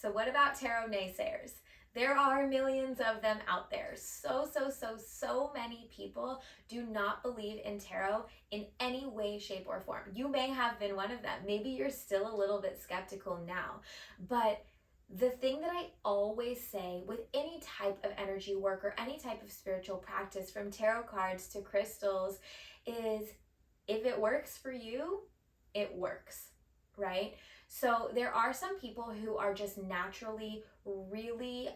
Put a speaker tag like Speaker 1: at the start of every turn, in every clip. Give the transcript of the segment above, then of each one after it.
Speaker 1: So what about tarot naysayers? There are millions of them out there. So many people do not believe in tarot in any way, shape, or form. You may have been one of them. Maybe you're still a little bit skeptical now. But the thing that I always say with any type of energy work or any type of spiritual practice, from tarot cards to crystals, is if it works for you, it works, right? So there are some people who are just naturally really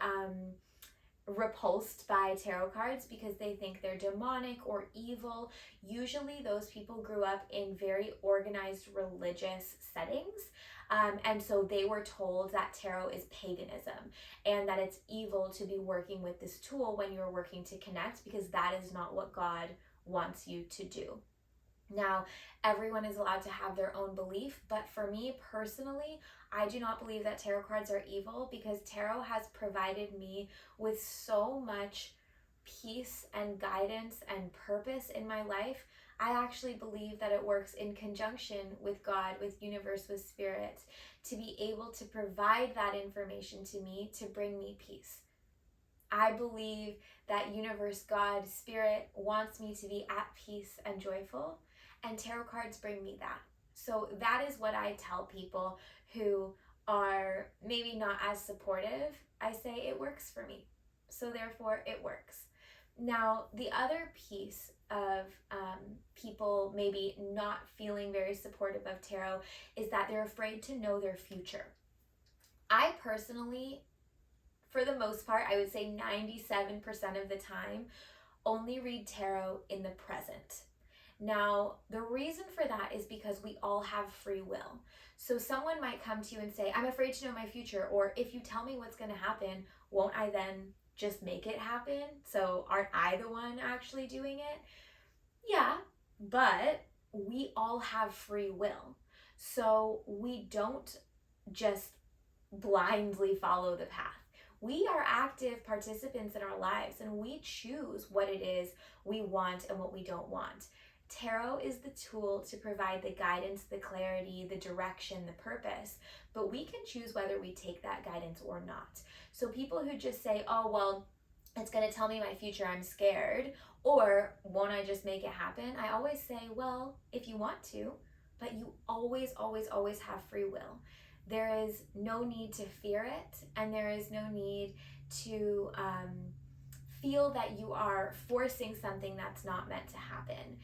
Speaker 1: repulsed by tarot cards because they think they're demonic or evil. Usually those people grew up in very organized religious settings. And so they were told that tarot is paganism and that it's evil to be working with this tool when you're working to connect, because that is not what God wants you to do. Now, everyone is allowed to have their own belief, but for me personally, I do not believe that tarot cards are evil, because tarot has provided me with so much peace and guidance and purpose in my life. I actually believe that it works in conjunction with God, with universe, with spirit, to be able to provide that information to me to bring me peace. I believe that universe, God, spirit wants me to be at peace and joyful, and tarot cards bring me that. So that is what I tell people who are maybe not as supportive. I say it works for me, so therefore it works. Now, the other piece of people maybe not feeling very supportive of tarot is that they're afraid to know their future. I personally, for the most part, I would say 97% of the time, only read tarot in the present. Now, the reason for that is because we all have free will. So someone might come to you and say, I'm afraid to know my future, or if you tell me what's going to happen, won't I then just make it happen? So aren't I the one actually doing it? Yeah, but we all have free will. So we don't just blindly follow the path. We are active participants in our lives, and we choose what it is we want and what we don't want. Tarot is the tool to provide the guidance, the clarity, the direction, the purpose, but we can choose whether we take that guidance or not. So people who just say, oh, well, it's going to tell me my future, I'm scared, or won't I just make it happen? I always say, well, if you want to, but you always have free will. There is no need to fear it, and there is no need to feel that you are forcing something that's not meant to happen.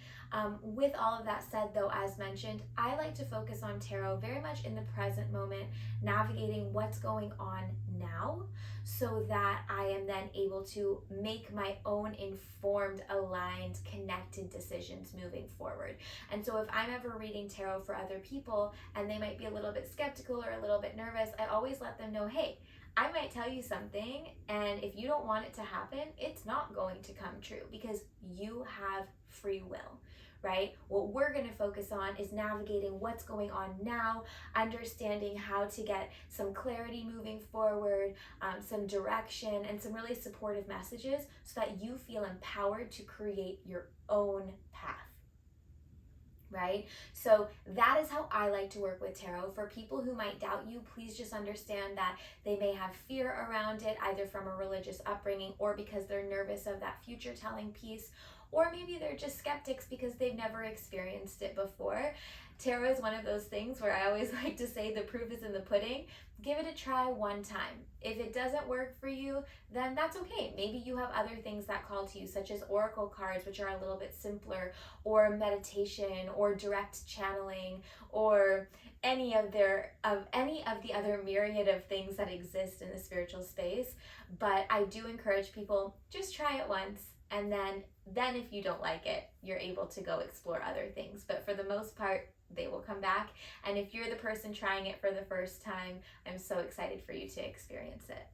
Speaker 1: With all of that said, though, as mentioned, I like to focus on tarot very much in the present moment, navigating what's going on now, so that I am then able to make my own informed, aligned, connected decisions moving forward. And so if I'm ever reading tarot for other people and they might be a little bit skeptical or a little bit nervous, I always let them know, hey, I might tell you something, and if you don't want it to happen, it's not going to come true, because you have free will, right? What we're going to focus on is navigating what's going on now, understanding how to get some clarity moving forward, some direction, and some really supportive messages so that you feel empowered to create your own path. Right? So that is how I like to work with tarot. For people who might doubt you, please just understand that they may have fear around it, either from a religious upbringing or because they're nervous of that future telling piece, or maybe they're just skeptics because they've never experienced it before. Tarot is one of those things where I always like to say the proof is in the pudding. Give it a try one time. If it doesn't work for you, then that's okay. Maybe you have other things that call to you, such as oracle cards, which are a little bit simpler, or meditation, or direct channeling, or any of the other myriad of things that exist in the spiritual space. But I do encourage people, just try it once, and then if you don't like it, you're able to go explore other things. But for the most part, they will come back. And if you're the person trying it for the first time, I'm so excited for you to experience it.